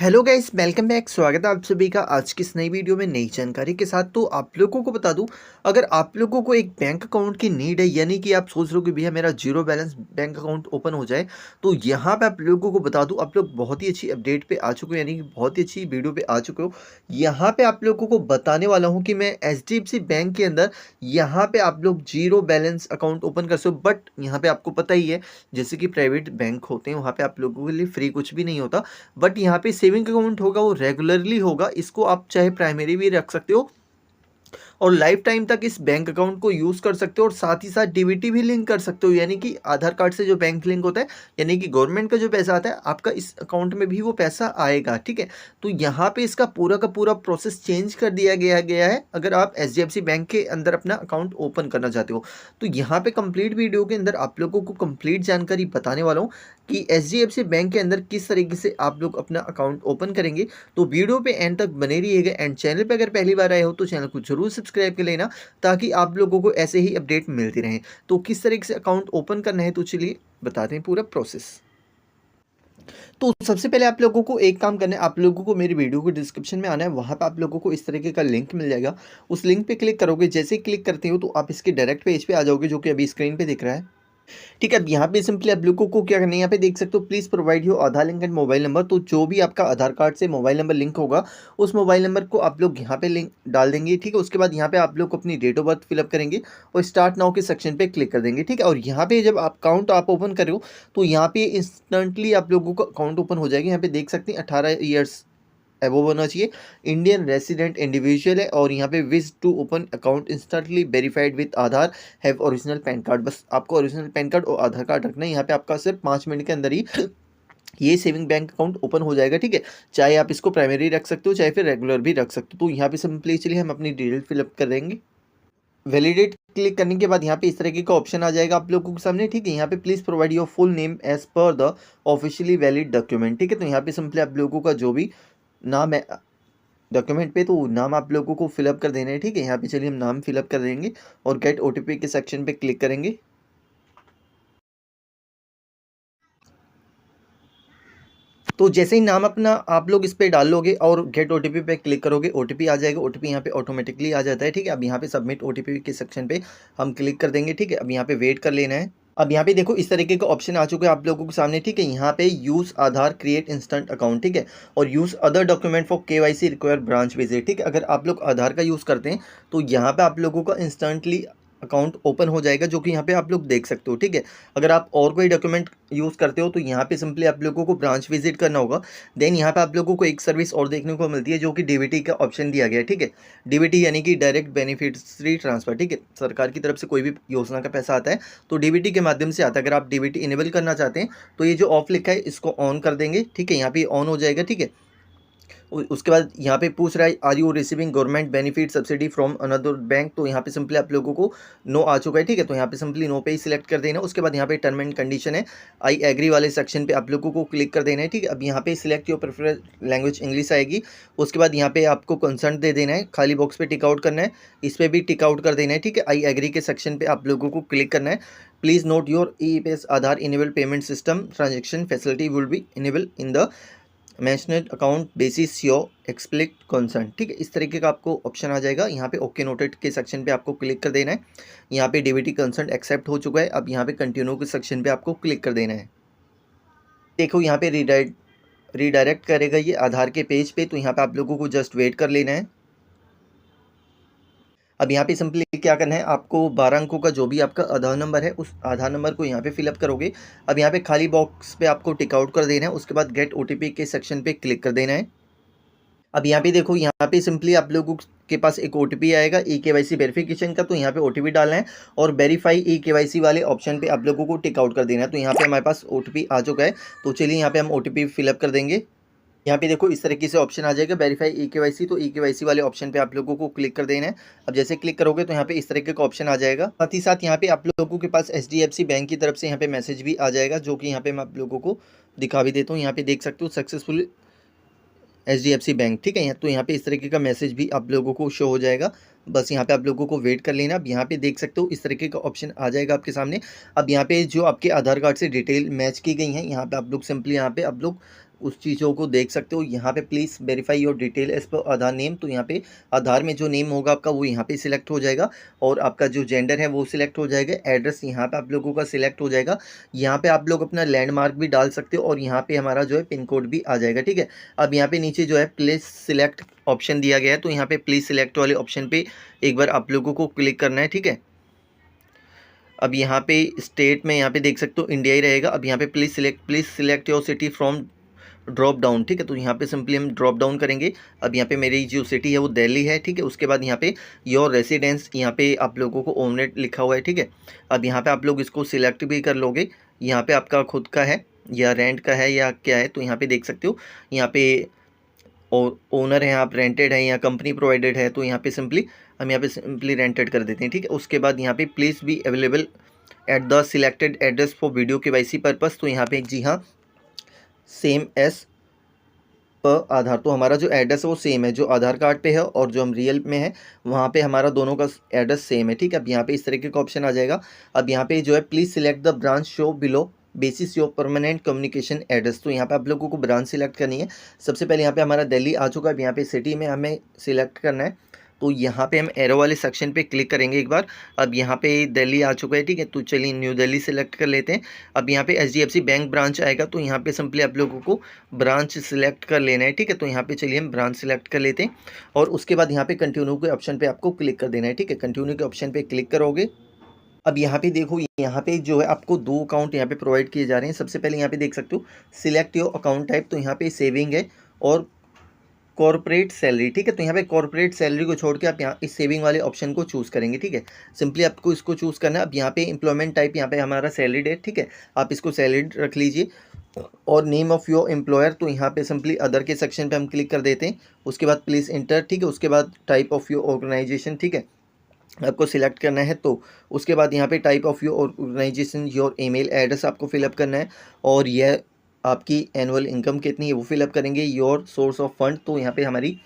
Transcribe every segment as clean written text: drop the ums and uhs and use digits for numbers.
Hello guys, welcome back. स्वागत है आप सभी का आज की इस नई वीडियो में नई जानकारी के साथ। तो आप लोगों को बता दूं, अगर आप लोगों को एक बैंक अकाउंट की नीड है, यानी कि आप सोच रहे हो कि भैया मेरा zero balance bank account open हो जाए, तो यहाँ पे आप लोगों को बता दूं, आप लोग बहुत ही अच्छी अपडेट पे आ चुके हो, यानी कि बहुत ही अच्छी वीडियो पे आ चुके हो। यहाँ पे आप लोगों को बताने वाला हूँ कि मैं HDFC बैंक के अंदर यहाँ पे आप लोग जीरो बैलेंस अकाउंट ओपन कर सकते हो। बट यहाँ पे आपको पता ही है, जैसे कि प्राइवेट बैंक होते हैं वहाँ पे आप लोगों के लिए फ्री कुछ भी नहीं होता। बट यहाँ पे सेविंग अकाउंट होगा, वो रेगुलरली होगा। इसको आप चाहे प्राइमरी भी रख सकते हो और लाइफ टाइम तक इस बैंक अकाउंट को यूज कर सकते हो, और साथ ही साथ डीबीटी भी लिंक कर सकते हो, यानी कि आधार कार्ड से जो बैंक लिंक होता है, यानी कि गवर्नमेंट का जो पैसा आता है आपका इस अकाउंट में भी वो पैसा आएगा। ठीक है, तो यहाँ पे इसका पूरा का पूरा प्रोसेस चेंज कर दिया गया है अगर आप HDFC बैंक के अंदर अपना अकाउंट ओपन करना चाहते हो। तो यहाँ पे कंप्लीट वीडियो के अंदर आप लोगों को कंप्लीट जानकारी बताने वाला हूँ कि HDFC बैंक के अंदर किस तरीके से आप लोग अपना अकाउंट ओपन करेंगे। तो वीडियो पे एंड तक बने रहिएगा। एंड चैनल पे अगर पहली बार आए हो तो चैनल को जरूर सब्सक्राइब कर लेना, ताकि आप लोगों को ऐसे ही अपडेट मिलती रहें। तो किस तरीके से अकाउंट ओपन करना है, तो चलिए बताते हैं पूरा प्रोसेस। तो सबसे पहले आप लोगों को एक काम करना है, आप लोगों को मेरी वीडियो को डिस्क्रिप्शन में आना है, वहाँ पे आप लोगों को इस तरीके का लिंक मिल जाएगा। उस लिंक पे क्लिक करोगे, जैसे ही क्लिक करते हो तो आप इसके डायरेक्ट पेज पे आ जाओगे, जो कि अभी स्क्रीन पे दिख रहा है। ठीक है, अब यहाँ पे सिंपली आप लोगों को क्या करना है, यहाँ पे देख सकते हो please provide your Aadhaar link and mobile number. तो जो भी आपका आधार कार्ड से मोबाइल नंबर लिंक होगा, उस मोबाइल नंबर को आप लोग यहाँ पे लिंक डाल देंगे। ठीक है, उसके बाद यहाँ पे आप लोग अपनी डेट ऑफ बर्थ फिलअप करेंगे और स्टार्ट नाउ के सेक्शन पे क्लिक कर देंगे। ठीक है, और यहाँ पे जब आप अकाउंट आप ओपन कर रहे हो, तो यहाँ पे इंस्टेंटली आप लोगों का अकाउंट ओपन हो जाएगा। यहाँ पे देख सकते हैं 18 ईयर्स एबोव होना चाहिए, इंडियन रेसिडेंट इंडिविजुअल है, और यहाँ पे wish to open account instantly verified with Aadhaar, have original pan card. बस आपको ओरिजिनल पैन कार्ड और आधार कार्ड रखना है। यहाँ पे आपका सिर्फ 5 मिनट के अंदर ही ये सेविंग बैंक अकाउंट ओपन हो जाएगा। ठीक है, चाहे आप इसको प्राइमरी रख सकते हो, चाहे फिर रेगुलर भी रख सकते हो। तो यहाँ पे सिंपली चलिए हम अपनी डिटेल फिलअप कर देंगे। वैलिडेट क्लिक करने के बाद यहाँ पे इस तरीके का ऑप्शन आ जाएगा आप लोगों के सामने। ठीक है, यहाँ पे please provide your full name as per the officially valid document. ठीक है, तो यहाँ पे सिंपली आप लोगों का जो भी नाम है डॉक्यूमेंट पे, तो नाम आप लोगों को फिलअप कर देना है। ठीक है, यहाँ पे चलिए हम नाम फिलअप कर देंगे और गेट OTP के सेक्शन पे क्लिक करेंगे। तो जैसे ही नाम अपना आप लोग इस पे डाल लोगे और गेट OTP पे क्लिक करोगे, OTP आ जाएगा। OTP यहाँ पे ऑटोमेटिकली आ जाता है। ठीक है, अब यहाँ पे सबमिट OTP के सेक्शन पे हम क्लिक कर देंगे। ठीक है, अब यहाँ पे वेट कर लेना है। अब यहाँ पे देखो इस तरीके का ऑप्शन आ चुका है आप लोगों के सामने। ठीक है, यहाँ पे यूज आधार क्रिएट इंस्टेंट अकाउंट। ठीक है, और use other document for KYC require branch visit. ठीक है, अगर आप लोग आधार का यूज़ करते हैं तो यहाँ पे आप लोगों का इंस्टेंटली अकाउंट ओपन हो जाएगा, जो कि यहाँ पे आप लोग देख सकते हो। ठीक है, अगर आप और कोई डॉक्यूमेंट यूज़ करते हो तो यहाँ पे सिंपली आप लोगों को ब्रांच विजिट करना होगा। देन यहाँ पे आप लोगों को एक सर्विस और देखने को मिलती है, जो कि DBT का ऑप्शन दिया गया है। ठीक है, DBT यानी कि डायरेक्ट बेनिफिशियरी ट्रांसफर। ठीक है, सरकार की तरफ से कोई भी योजना का पैसा आता है तो DBT के माध्यम से आता है। अगर आप DBT इनेबल करना चाहते हैं तो ये जो ऑफ लिखा है इसको ऑन कर देंगे। ठीक है, यहाँ पे ऑन हो जाएगा। ठीक है, उसके बाद यहाँ पे पूछ रहा है are you receiving government benefit subsidy from another bank. तो यहाँ पे सिंपली आप लोगों को नो आ चुका है। ठीक है, तो यहाँ पे सिंपली नो पे ही सिलेक्ट कर देना। उसके बाद यहाँ पे टर्म एंड कंडीशन है, आई एग्री वाले सेक्शन पे आप लोगों को क्लिक कर देना है। ठीक है, अब यहाँ पे select your preference language English आएगी। उसके बाद यहाँ पे आपको कंसर्ट दे देना है, खाली बॉक्स पे टिक आउट करना है, इस पर भी टिक आउट कर देना है। ठीक है, आई एग्री के सेक्शन पे आप लोगों को क्लिक करना है। Please note your EPS Aadhaar enable payment system transaction facility will be enable in the management account basis your explicit concern. ठीक है, इस तरीके का आपको ऑप्शन आ जाएगा। यहाँ पे ओके नोटेड के सेक्शन पे आपको क्लिक कर देना है। यहाँ पे DBT कंसर्न एक्सेप्ट हो चुका है। अब यहाँ पे कंटिन्यू के सेक्शन पे आपको क्लिक कर देना है। देखो यहाँ पे रीडायरेक्ट करेगा ये आधार के पेज पे, तो यहाँ पे आप लोगों को जस्ट वेट कर लेना है। अब यहाँ पे सिंपली क्या करना है, आपको 12 अंकों का जो भी आपका आधार नंबर है, उस आधार नंबर को यहाँ पे फिलअप करोगे। अब यहाँ पे खाली बॉक्स पे आपको टिक आउट कर देना है। उसके बाद गेट OTP के सेक्शन पे क्लिक कर देना है। अब यहाँ पे देखो, यहाँ पे सिंपली आप लोगों के पास एक OTP आएगा eKYC वेरिफिकेशन का। तो यहाँ पे OTP डालना है और वेरीफाई eKYC वाले ऑप्शन पे आप लोगों को टिक आउट कर देना है। तो यहाँ पे हमारे पास OTP आ चुका है, तो चलिए यहाँ पे हम OTP फिलअप कर देंगे। यहाँ पे देखो इस तरीके से ऑप्शन आ जाएगा वेरीफाई eKYC। तो eKYC वाले ऑप्शन पे आप लोगों को क्लिक कर देना है। अब जैसे क्लिक करोगे तो यहाँ पे इस तरीके का ऑप्शन आ जाएगा। साथ ही साथ यहाँ पे आप लोगों के पास HDFC बैंक की तरफ से यहाँ पे मैसेज भी आ जाएगा, जो कि यहाँ पे मैं आप लोगों को दिखा भी देता हूँ। यहाँ पे देख सकते हो सक्सेसफुल HDFC बैंक। ठीक है, तो यहाँ पे इस तरीके का मैसेज भी आप लोगों को शो हो जाएगा। बस यहाँ पे आप लोगों को वेट कर लेना। अब यहाँ पे देख सकते हो इस तरीके का ऑप्शन आ जाएगा आपके सामने। अब यहाँ पे जो आपके आधार कार्ड से डिटेल मैच की गई हैं, यहाँ पे आप लोग सिंपली यहाँ पे आप लोग उस चीज़ों को देख सकते हो। यहाँ पे please verify your detail as per Aadhaar name, तो यहाँ पे आधार में जो नेम होगा आपका वो यहाँ पे सिलेक्ट हो जाएगा और आपका जो जेंडर है वो सिलेक्ट हो जाएगा। एड्रेस यहाँ पे आप लोगों का सिलेक्ट हो जाएगा। यहाँ पे आप लोग अपना लैंडमार्क भी डाल सकते हो और यहाँ पे हमारा जो है पिन कोड भी आ जाएगा, ठीक है। अब यहाँ पे नीचे जो है प्लीज़ सिलेक्ट ऑप्शन दिया गया है, तो यहाँ पे प्लीज़ सिलेक्ट वाले ऑप्शन पे एक बार आप लोगों को क्लिक करना है, ठीक है। अब यहाँ पे स्टेट में यहाँ पे देख सकते हो इंडिया ही रहेगा। अब यहाँ पे please select your city from drop down, ठीक है। तो यहाँ पे सिंपली हम ड्रॉप डाउन करेंगे। अब यहाँ पे मेरी जो सिटी है वो दिल्ली है, ठीक है। उसके बाद यहाँ पे योर रेसिडेंस, यहाँ पे आप लोगों को ओनरेट लिखा हुआ है, ठीक है। अब यहाँ पे आप लोग इसको सिलेक्ट भी कर लोगे। यहाँ पे आपका खुद का है या रेंट का है या क्या है, तो यहाँ पे देख सकते हो। यहाँ पे ओनर है, आप रेंटेड है या कंपनी प्रोवाइडेड है, तो यहाँ पे सिंपली रेंटेड कर देते हैं, ठीक है। उसके बाद यहाँ पे please be available at the selected address for video KYC purpose, तो यहाँ पे जी हाँ सेम एस पर आधार, तो हमारा जो एड्रेस है वो सेम है जो आधार कार्ड पे है और जो हम रियल में है वहाँ पे हमारा दोनों का एड्रेस सेम है, ठीक है। अब यहाँ पे इस तरीके का ऑप्शन आ जाएगा। अब यहाँ पे जो है please select the branch show below basis your permanent communication address, तो यहाँ पे आप लोगों को ब्रांच सिलेक्ट करनी है। सबसे पहले यहाँ पे हमारा दिल्ली आ चुका है। अब यहाँ पे सिटी में हमें सिलेक्ट करना है, तो यहाँ पे हम एरो वाले सेक्शन पे क्लिक करेंगे एक बार। अब यहाँ पे दिल्ली आ चुका है, ठीक है। तो चलिए न्यू दिल्ली सेलेक्ट कर लेते हैं। अब यहाँ पे HDFC बैंक ब्रांच आएगा, तो यहाँ पे सिंपली आप लोगों को ब्रांच सिलेक्ट कर लेना है, ठीक है। तो यहाँ पे चलिए हम ब्रांच सिलेक्ट कर लेते हैं और उसके बाद यहाँ पे कंटिन्यू के ऑप्शन पे आपको क्लिक कर देना है, ठीक है। कंटिन्यू के ऑप्शन पे क्लिक करोगे। अब यहाँ पे देखो, यहाँ पे जो है आपको 2 अकाउंट यहाँ पे प्रोवाइड किए जा रहे हैं। सबसे पहले यहाँ पे देख सकते हो सिलेक्ट योर अकाउंट टाइप, तो यहाँ पे सेविंग है और कॉर्पोरेट सैलरी, ठीक है। तो यहाँ पे कॉर्पोरेट सैलरी को छोड़ के आप यहाँ इस सेविंग वाले ऑप्शन को चूज़ करेंगे, ठीक है। सिंपली आपको इसको चूज़ करना है। अब यहाँ पे एम्प्लॉयमेंट टाइप, यहाँ पे हमारा सैलरीड है, ठीक है। आप इसको सैलरीड रख लीजिए और नेम ऑफ़ योर एम्प्लॉयर, तो यहाँ पे सिंपली अदर के सेक्शन पे हम क्लिक कर देते हैं। उसके बाद प्लीज़ इंटर, ठीक है। उसके बाद टाइप ऑफ़ योर ऑर्गेनाइजेशन, ठीक है, आपको सिलेक्ट करना है। तो उसके बाद यहाँ पे type of your organisation, your email address आपको फिलअप करना है और यह आपकी एनुअल इनकम कितनी है वो फिलअप करेंगे। योर सोर्स ऑफ फंड, तो यहाँ पे हमारी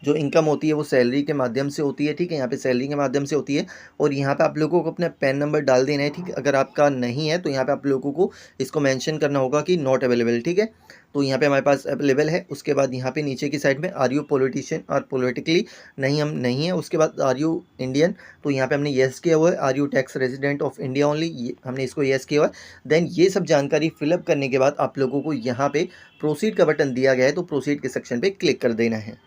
जो इनकम होती है वो सैलरी के माध्यम से होती है, ठीक है। यहाँ पे सैलरी के माध्यम से होती है और यहाँ पे आप लोगों को अपना पैन नंबर डाल देना है, ठीक है। अगर आपका नहीं है तो यहाँ पे आप लोगों को इसको मेंशन करना होगा कि नॉट अवेलेबल, ठीक है। तो यहाँ पे हमारे पास अवेलेबल है। उसके बाद यहाँ पे नीचे की साइड में आर यू पॉलिटिशियन और पॉलिटिकली, नहीं हम नहीं है। उसके बाद आर यू इंडियन, तो यहाँ पे हमने येस किया हुआ है। Are you tax resident of India only, हमने इसको येस किया हुआ है। देन ये सब जानकारी फिलअप करने के बाद आप लोगों को यहाँ पे प्रोसीड का बटन दिया गया है, तो प्रोसीड के सेक्शन पे क्लिक कर देना है।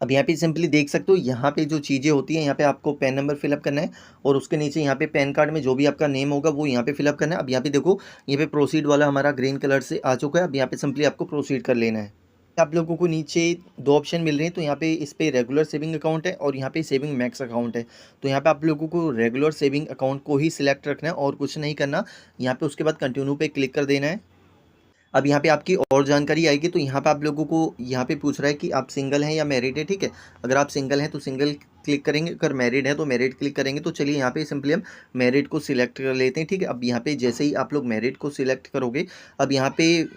अब यहाँ पे सिंपली देख सकते हो, यहाँ पे जो चीज़ें होती हैं, यहाँ पे आपको पैन नंबर फिलअप करना है और उसके नीचे यहाँ पे पैन कार्ड में जो भी आपका नेम होगा वो यहाँ पे फिलअप करना है। अब यहाँ पे देखो, यहाँ पे प्रोसीड वाला हमारा ग्रीन कलर से आ चुका है। अब यहाँ पे सिंपली आपको प्रोसीड कर लेना है। आप लोगों को नीचे 2 ऑप्शन मिल रहे हैं, तो यहाँ पे इस पे रेगुलर सेविंग अकाउंट है और यहाँ पे सेविंग मैक्स अकाउंट है। तो यहाँ पे आप लोगों को रेगुलर सेविंग अकाउंट को ही सिलेक्ट रखना है और कुछ नहीं करना। यहाँ पे उसके बाद कंटिन्यू पे क्लिक कर देना है। अब यहाँ पे आपकी और जानकारी आएगी, तो यहाँ पे आप लोगों को यहाँ पे पूछ रहा है कि आप सिंगल हैं या मैरिड है, ठीक है। अगर आप सिंगल हैं तो सिंगल क्लिक करेंगे, अगर मैरिड है तो मैरिड क्लिक करेंगे। तो चलिए यहाँ पे सिंपली हम मैरिड को सिलेक्ट कर लेते हैं, ठीक है। अब यहाँ पे जैसे ही आप लोग मैरिड को सिलेक्ट करोगे, अब यहाँ पे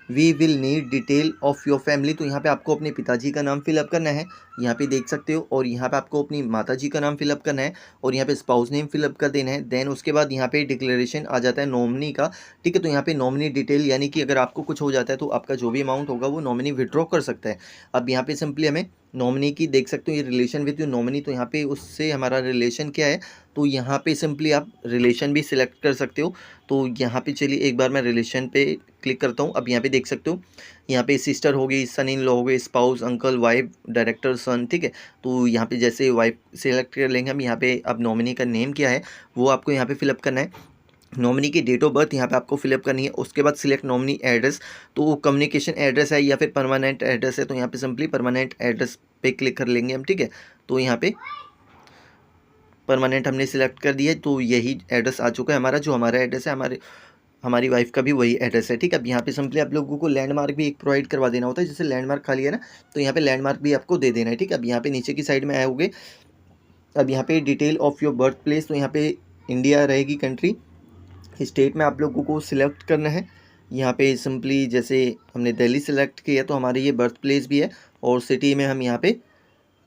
we will need detail of your family, तो यहाँ पे आपको अपने पिताजी का नाम फिलअप करना है, यहाँ पे देख सकते हो। और यहाँ पे आपको अपनी माताजी का नाम फिलअप करना है और यहाँ पे स्पाउस नेम फिलअप कर देना है। देन उसके बाद यहाँ पे डिक्लेरेशन आ जाता है नॉमिनी का, ठीक है। तो यहाँ पे नॉमिनी डिटेल, यानी कि अगर आपको कुछ हो जाता है तो आपका जो भी अमाउंट होगा वो नॉमिनी विड्रॉ कर सकता है। अब यहाँ पे सिंपली हमें नॉमिनी की देख सकते हो, ये रिलेशन विद योर नॉमिनी, तो यहाँ पे उससे हमारा रिलेशन क्या है, तो यहाँ पे सिंपली आप रिलेशन भी सिलेक्ट कर सकते हो। तो यहाँ पे चलिए एक बार मैं रिलेशन पे क्लिक करता हूँ। अब यहाँ पे देख सकते हो, यहाँ पे सिस्टर हो गई, सन इन लॉ हो गई, स्पाउस, अंकल, वाइफ, डायरेक्टर, सन, ठीक है। तो यहाँ पे जैसे वाइफ सिलेक्ट कर लेंगे हम, यहाँ पे अब नॉमिनी का नेम क्या है वो आपको यहाँ पे फिलअप करना है। नॉमिनी की डेट ऑफ बर्थ यहाँ पे आपको फिलअप करनी है। उसके बाद सिलेक्ट नॉमिनी एड्रेस, तो वो कम्युनिकेशन एड्रेस है या फिर परमानेंट एड्रेस है, तो यहाँ पे सिंपली परमानेंट एड्रेस पे क्लिक कर लेंगे हम, ठीक है। तो यहाँ पे परमानेंट हमने सिलेक्ट कर दिया है, तो यही एड्रेस आ चुका है हमारा, जो हमारा एड्रेस है, हमारी वाइफ का भी वही एड्रेस है, ठीक है। अब यहाँ पे सिंपली आप लोगों को लैंडमार्क भी एक प्रोवाइड करवा देना होता है, जैसे लैंडमार्क खाली है ना, तो यहाँ पे लैंडमार्क भी आपको दे देना है, ठीक है। अब यहाँ पे नीचे की साइड में आए होंगे। अब यहाँ पे detail of your birth place, तो यहाँ पे इंडिया रहेगी कंट्री। स्टेट में आप लोगों को सिलेक्ट करना है। यहाँ पे सिंपली जैसे हमने दिल्ली सिलेक्ट किया तो हमारे ये बर्थ प्लेस भी है और सिटी में हम यहाँ पे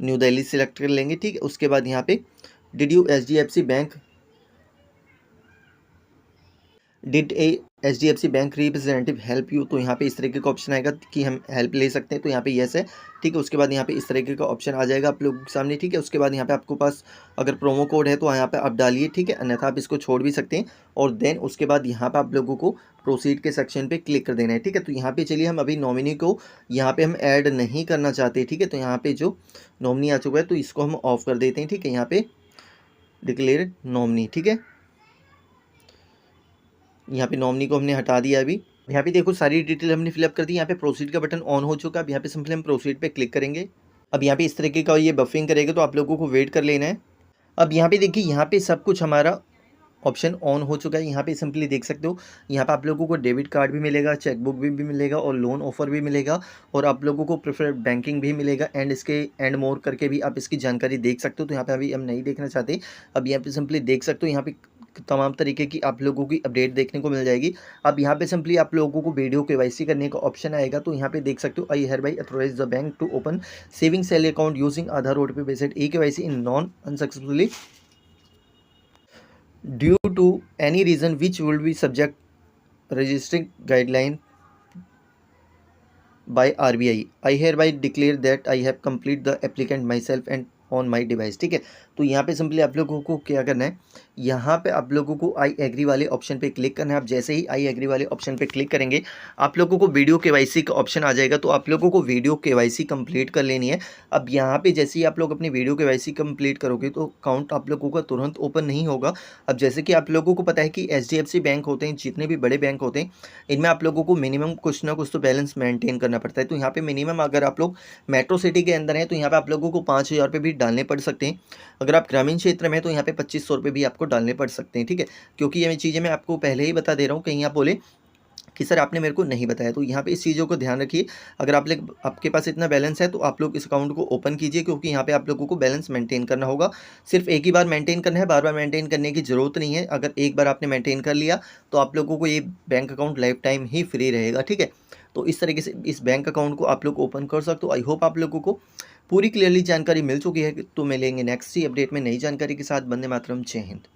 न्यू दिल्ली सिलेक्ट कर लेंगे, ठीक है। उसके बाद यहाँ पे did you HDFC bank did a HDFC bank representative help you, तो यहाँ पे इस तरीके का ऑप्शन आएगा कि हम हेल्प ले सकते हैं, तो यहाँ पे येस है, ठीक है। उसके बाद यहाँ पे इस तरीके का ऑप्शन आ जाएगा आप लोगों के सामने, ठीक है। उसके बाद यहाँ पे आपको पास अगर प्रोमो कोड है तो यहाँ पे आप डालिए, ठीक है, अन्यथा आप इसको छोड़ भी सकते हैं। और देन उसके बाद यहाँ पे आप लोगों को प्रोसीड के सेक्शन पे क्लिक कर देना है, ठीक है। तो यहाँ पे चलिए हम अभी नॉमिनी को यहाँ पे हम ऐड नहीं करना चाहते, ठीक है। तो यहाँ पे जो नॉमिनी आ चुका है तो इसको हम ऑफ कर देते हैं, ठीक है। यहाँ पे डिक्लेयर नॉमिनी, ठीक है। यहाँ पे नॉमिनी को हमने हटा दिया अभी। यहाँ पे देखो सारी डिटेल हमने फिलअप कर दी। यहाँ पे प्रोसीड का बटन ऑन हो चुका है। अब यहाँ पे सिंपली हम प्रोसीड पे क्लिक करेंगे। अब यहाँ पे इस तरीके का ये बफरिंग करेगा तो आप लोगों को वेट कर लेना है। अब यहाँ पे देखिए यहाँ पे सब कुछ हमारा ऑप्शन ऑन हो चुका है। यहाँ पे सिंपली देख सकते हो, यहाँ पे आप लोगों को डेबिट कार्ड भी मिलेगा, चेकबुक भी मिलेगा और लोन ऑफर भी मिलेगा और आप लोगों को प्रेफर्ड बैंकिंग भी मिलेगा एंड इसके एंड मोर करके भी आप इसकी जानकारी देख सकते हो। तो यहाँ पे अभी हम नहीं देखना चाहते। अब यहाँ पे सिंपली देख सकते हो, यहाँ पे तमाम तरीके की आप लोगों की अपडेट देखने को मिल जाएगी। अब यहाँ पे सिंपली आप लोगों को वीडियो KYC करने का ऑप्शन आएगा। तो यहाँ पे देख सकते हो, I hereby authorise the bank to open saving salary account using Aadhaar OTP based eKYC in non unsuccessfully due to any reason which will be subject registering guideline by RBI. I hereby declare that I have complete the applicant myself and on my device, ठीक है। तो यहाँ पे simply आप लोगों को क्या करना है, यहाँ पे आप लोगों को आई एग्री वाले ऑप्शन पे क्लिक करना है। आप जैसे ही आई एग्री वाले ऑप्शन पे क्लिक करेंगे आप लोगों को वीडियो KYC का ऑप्शन आ जाएगा। तो आप लोगों को वीडियो KYC कंप्लीट कर लेनी है। अब यहाँ पे जैसे ही आप लोग अपनी वीडियो KYC कंप्लीट करोगे तो अकाउंट आप लोगों का तुरंत ओपन नहीं होगा। अब जैसे कि आप लोगों को पता है कि HDFC बैंक होते हैं, जितने भी बड़े बैंक होते हैं, इनमें आप लोगों को मिनिमम कुछ ना कुछ तो बैलेंस मेंटेन करना पड़ता है। तो यहाँ पे मिनिमम अगर आप लोग मेट्रो सिटी के अंदर हैं तो यहाँ पे आप लोगों को 5,000 रुपये भी डालने पड़ सकते हैं। अगर आप ग्रामीण क्षेत्र में हैं तो यहाँ पे 2,500 रुपये भी आपको डालने पड़ सकते हैं, ठीक है। क्योंकि ये चीज़ें मैं आपको पहले ही बता दे रहा हूँ, कहीं आप बोले कि सर आपने मेरे को नहीं बताया। तो यहाँ पे इस चीज़ों को ध्यान रखिए। अगर आपके पास इतना बैलेंस है तो आप लोग इस अकाउंट को ओपन कीजिए, क्योंकि यहाँ पे आप लोगों को बैलेंस मेंटेन करना होगा। सिर्फ एक ही बार मेंटेन करना है, बार बार मेंटेन करने की ज़रूरत नहीं है। अगर एक बार आपने मेंटेन कर लिया तो आप लोगों को ये बैंक अकाउंट लाइफ टाइम ही फ्री रहेगा, ठीक है। तो इस तरीके से इस बैंक अकाउंट को आप लोग ओपन कर सकते हो। आई होप आप लोगों को पूरी क्लियरली जानकारी मिल चुकी है। तो मिलेंगे नेक्स्ट ही अपडेट में नई जानकारी के साथ। वंदे मातरम, जय हिंद।